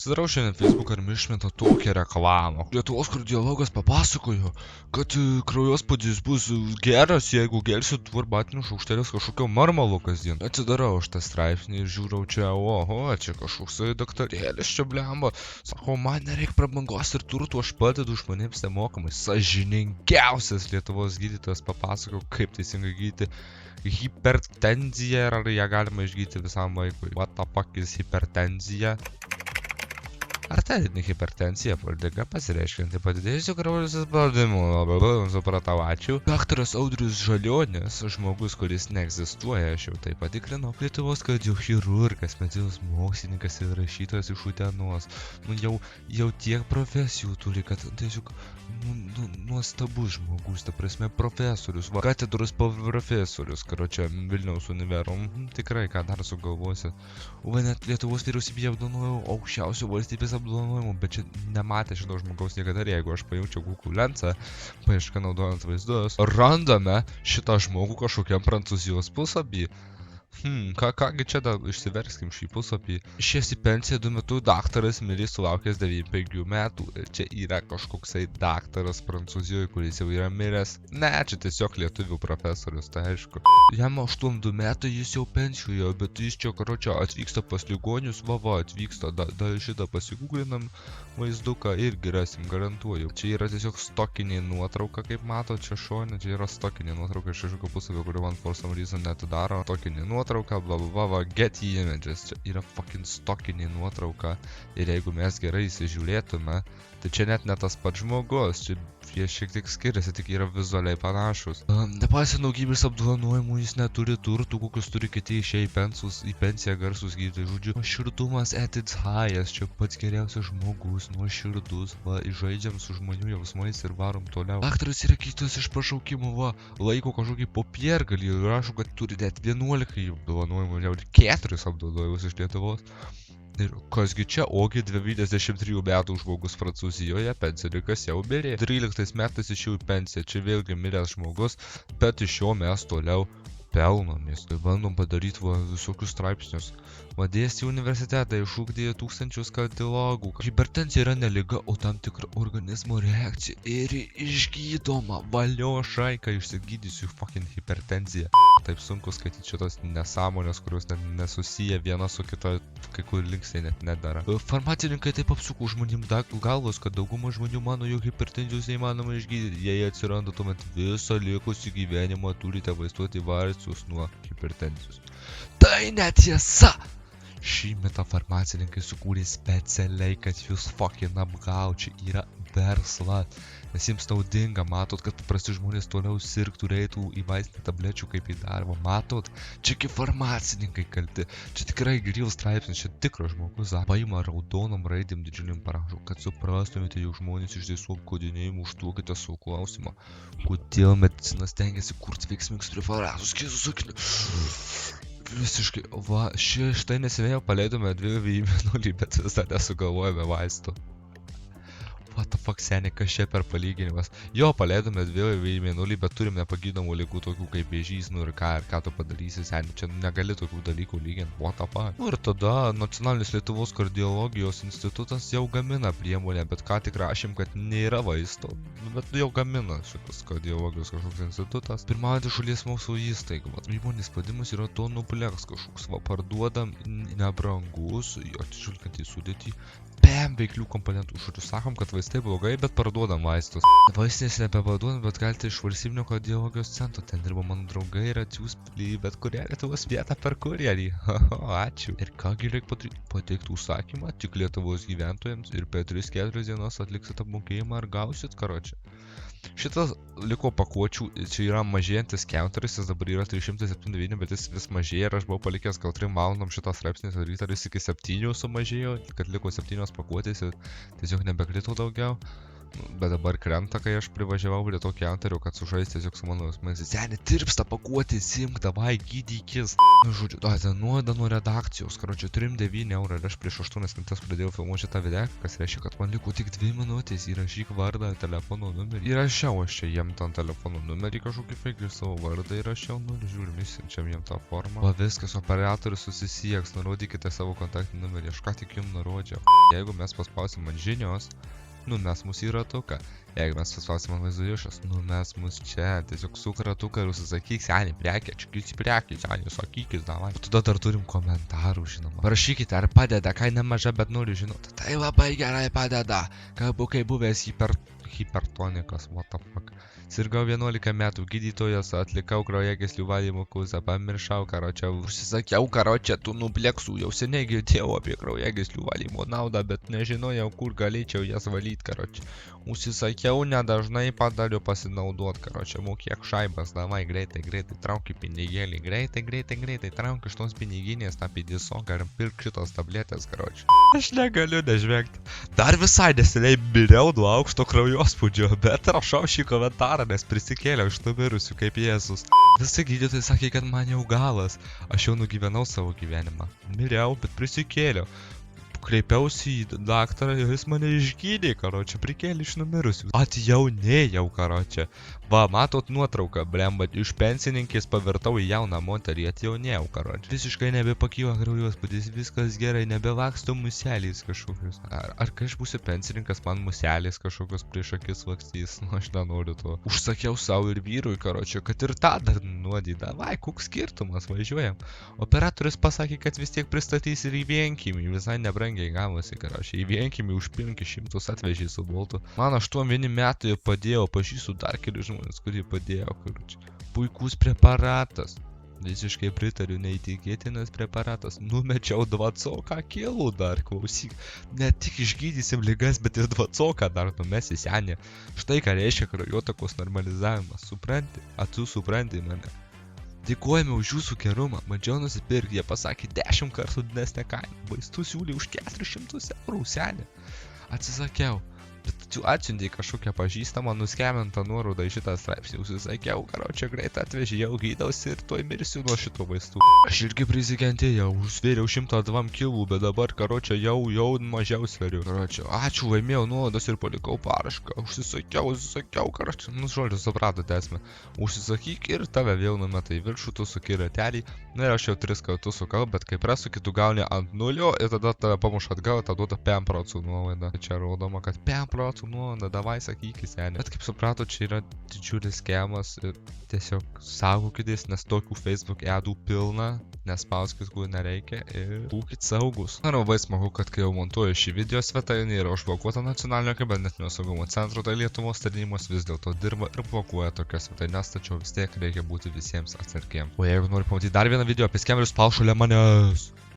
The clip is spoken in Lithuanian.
Sudarau šiandien Facebooką ir išmeta tokią reklamą. Lietuvos kardiologas papasakojo, kad kraujospūdis bus geras, jeigu gelsit arbatinių šaukštelės kažkokio marmalo kasdien. Atsidarau aš tą straipsnį ir žiūrau čia, oho, čia kažkoks daktarėlis čia blemba. Sako, man nereikia prabangos ir turtų, aš padedu žmonėms nemokamai. Sąžiningiausias Lietuvos gydytojas papasakojo, kaip teisingai gydyti hipertenziją ir ar ją galima išgydyti visam vaikui. What the fuck is hipertenzija? Arterinė hipertenzija liga pasireiškianti padidėjusiu kraujo spaudimu. Labai supratau, ačiū. Daktaras Audrius Žalionis, žmogus, kuris neegzistuoja, aš jau tai patikrinau. Lietuvos kardiochirurgas, medicinos mokslininkas ir rašytojas iš Utenos. Jau tiek profesijų turi, kad tiesiog nuostabus žmogus, ta prasme profesorius, katedros profesorius, karočią Vilniaus univerum. Tikrai, ką dar sugalvosi. Net Lietuvos vyriausybėje apdovanojo aukščiausio valstybės apdovanojimų, bet čia nematė šito žmogaus niekada ir jeigu aš paimčiau Google Lensą, paiešką naudojant vaizdus, randame šitą žmogų kažkokiam Prancūzijos puslapį. Kągi čia išsiverskim šį puslapį. Išėjęs į pensiją 2 metų daktaras mirė sulaukęs 95 metų. Ir čia yra kažkoksai daktaras Prancūzijoje, kuris jau yra miręs. Ne, čia tiesiog lietuvių profesorius, tai aišku. Jam 82 metai, jis jau pensijoje, bet jis čia karočią atvyksta pas ligonius, atvyksta, šitą pasigūglinam vaizduką irgi rasim, garantuoju. Čia yra tiesiog stokinė nuotrauka, kaip mato, čia šone, čia yra stokinė nuotrauka iš kažkokio puslapio, kurį man for some reason netidaro. Stokinė nuotrauka, get images, čia yra fucking stokinė nuotrauka ir jeigu mes gerai įsižiūrėtume, tai čia net ne tas pats žmogus, čia jie šiek tiek skiriasi, tik yra vizualiai panašus. Nepaisant daugybės apdovanojimų, jis neturi turtų, kokius turi kiti išėję į pensiją garsus gydytojai. Žodžiu, nuoširdumas at its highest, čia pats geriausias žmogus, nuoširdus, žaidžiam su žmonių jausmais ir varom toliau. Daktaras yra kitas iš pašaukimų, laiko kažkokį popiergalį ir rašo, kad turi net 11 apdovanojimų, jau 4 apdovanojimus iš Lietuvos. Ir kasgi čia, ogi 23 metų žmogus Prancūzijoje, pensininkas jau mirė. 13 metais išėjau į pensiją, čia vėlgi miręs žmogus, bet iš jo mes toliau pelnomės. Tai bandom padaryti visokius straipsnius. Dėstė universitetą, išugdė tūkstančius kardiologų. Hipertenzija yra ne liga, o tam tikra organizmo reakcija. Ir išgydoma. Valio šaika, išsigydysiu fucking hipertenziją. Taip sunku skaityti šitos nesąmonės, kurios nesusiję viena su kita, kai kur linksniai net nedara. Farmacininkai taip apsuko žmonėm galvos, kad dauguma žmonių mano, jog hipertenzijos neįmanoma išgydyti. Jei atsiranda, tuomet visą likusį gyvenimą turite vaisduoti vaistus nuo hipertenzijos. Tai netiesa! Šį metą farmacininkai sukūrė specialiai, kad jūs fucking apgaučiau. Čia yra verslas. Nes jiems naudinga, matot, kad paprasti žmonės toliau sirgtų, reitų į vaistinę tablečių kaip į darbą. Matot, čiagi farmacininkai kalti. Čia tikrai gryvas straipsnis, čia tikras žmogus. Paima raudonom raidėm didžiuliam parašo, kad suprastumėte, jog žmonės iš tiesų apkodinėjimų, užduokite savo klausimą. Kodėl medicina stengiasi kurti veiksmingus preparatus? Visiškai, štai neseniai paleidome 2 vėjiminulį, bet vis dar nesugalvojame vaistų. What the fuck, seniai, kas čia per palyginimas? Jo, paleidome 2 vėjiminulį, bet turim nepagydomų ligų tokių kaip vėžys, ir ką tu padarysi, seniai, čia negali tokių dalykų lyginti, what the fuck. Ir tada Nacionalinis Lietuvos kardiologijos institutas jau gamina priemonę, bet ką tik rašėm, kad nėra vaisto, bet jau gamina šitas kardiologijos kažkoks institutas. Pirmąjį šalies mokslo įstaigą, įmonės padimas yra Tonuplex kažkoks, parduodam nebrangus, atsižvelgiant į sudėtį, veiklių komponentų. Žodžiu, sakom, kad vaistai blogai, bet parduodam vaistus. Vaistinės nebeparduodam, bet galite iš valstybinio kardiologijos centro. Ten dirba mano draugai ir atsiųs bet kurią Lietuvos vietą per kurjerį. Ačiū. Ir kągi reikia pateikti užsakymą tik Lietuvos gyventojams ir per 3-4 dienas atliksit apmokėjimą ir gausit, karočią. Šitas liko pakuočių, čia yra mažėjantis counteris, jis dabar yra 379, bet jis vis mažėja ir aš buvau palikęs gal 3 valandom šitas straipsnis daryti, ar jis iki 7 sumažėjo, kad liko 7 pakuotės ir tiesiog nebekrito daugiau. Bet dabar krenta, kai aš privažiavau prie to kenterio, kad sužaisti tiesiog su mano jausmais. Seni, tirpsta pakuotė, simk, davai, gydykis. Nu, žodžiu, nuoda nuo redakcijos, karočią, 3,9 eurų ir aš prieš 8 minutės pradėjau filmuoti šitą video, kas reiškia, kad man liko tik 2 minutės, įrašyk vardą, telefono numerį. Įrašiau aš čia jiem tą telefono numerį kažkokį fake ir savo vardą įrašiau, nu ir žiūrim, išsiunčiam jiem tą formą. Va viskas, operatorius susisieks, nurodykite savo kontaktinį numerį, aš ką tik jums nurodžiau. Jeigu mes paspausim ant žinios, numes mus į ratuką. Jeigu mes paspausim ant vaizdo įrašas, numes mus čia. Tiesiog suk ratuką ir užsisakyk, seniai, prekė, čekis prekė, seniai, sakykis, davai. Tada dar turim komentarų, žinoma. Parašykite, ar padeda, kaina maža, bet noriu žinoti. Tai labai gerai padeda. Kalbu, kai buvęs hipertonikas, what the fuck. Sirgau 11 metų, gydytojas, atlikau kraujagyslių valymo kursą, pamiršau, karočią, užsisakiau, karočią, tų nupleksų, jau seniai girdėjau apie kraujagyslių valymo naudą, bet nežinojau, kur galėčiau jas valyti, karočią. Užsisakiau, nedažnai padariu pasinaudot, karočią, mokėk šaibas, davai, greitai, trauki pinigėlį, greitai, trauki iš tos piniginės, tą pidisoką ir pirk šitos tabletės, karočią. Aš negaliu nežvengti. Dar visai neseniai miriau nuo aukšto kraujospūdžio, bet rašau šį komentarą, nes prisikėliau iš numirusių kaip Jėzus. Visi gydytojai sakė, kad man jau galas. Aš jau nugyvenau savo gyvenimą. Miriau, bet prisikėliau. Kreipiausi į daktarą ir jis mane išgydė, karočią, prikėlė iš numirusių. Atjaunėjau, karočią. Va, matot nuotrauką, blemba, iš pensininkės pavirtau į jauną moterį, atjaunėjau, karočią. Visiškai nebepakyla kraujospūdis, viskas gerai, nebelaksto muselės kažkokius. Ar kai aš būsiu pensininkas, man muselės kažkokios prieš akis lakstys, nu aš nenoriu to. Užsakiau savo ir vyrui, karočią, kad ir tą dar nuodį, davai, koks skirtumas, važiuojam. Operatorius pasakė, kad vis tiek pristatys ir į vienkimį, visai nebrangiai gavosi, karočią, į vienkimį už 500 atvežė su boltu. Man 8 metai padėjo, pažįstu dar keli žmonės, kurie padėjo, karočią. Puikus preparatas. Visiškai pritariu, neįtikėtinas preparatas. Numečiau 20 kilų dar, klausyk. Ne tik išgydysim ligas, bet ir 20 dar numesi, senė. Štai ką reiškia kraujotakos normalizavimas. Supranti? Tu supranti mane. Dėkojame už jūsų gerumą. Bandžiau nusipirkti, jie pasakė 10 kartų didesnę kainą. Vaistų siūlė už 400 eurų, senė. Atsisakiau. Bet tu atsiuntei kažkokią pažįstamą nuskemintą nuorodą į šitą straipsnį. Užsisakiau, karočią, greit atvežė, jau gydausi ir tuoj mirsiu nuo šito vaistų. Aš irgi prisikentėjau, užsvėriau 102 kilų, bet dabar, karočią, jau mažiau sveriu. Karočią, ačiū, laimėjau nuorodas ir palikau parašką. Užsisakiau, karočią, nu žodžiu, supratote esmę. Užsisakyk ir tave vėl numeta į viršų, tu suki ratelį. Na ir aš jau 3 kartus sukau, bet kai prasuki, tu gauni ant 0 ir tada tave pamuša atgal, tada duoda 5% nuolaidą. Čia rodoma, kad 5% nuolaidą, davai sakykis, senė. Bet kaip suprato, čia yra didžiulis skemas ir tiesiog saugokitės, nes tokių Facebook adų pilna, nespauskit, kur nereikia ir būkit saugus. Na, labai smagu, kad kai jau montuoju šį video, svetainė yra užblokuota nacionalinio kibernetinio saugumo centro, tai Lietuvos tarnybos vis dėlto dirba ir blokuoja tokias svetaines, tačiau vis tiek reikia būti visiems atsargiems. O jeigu nori pamatyti dar vieną video apie skemerius, spausk šalia manęs.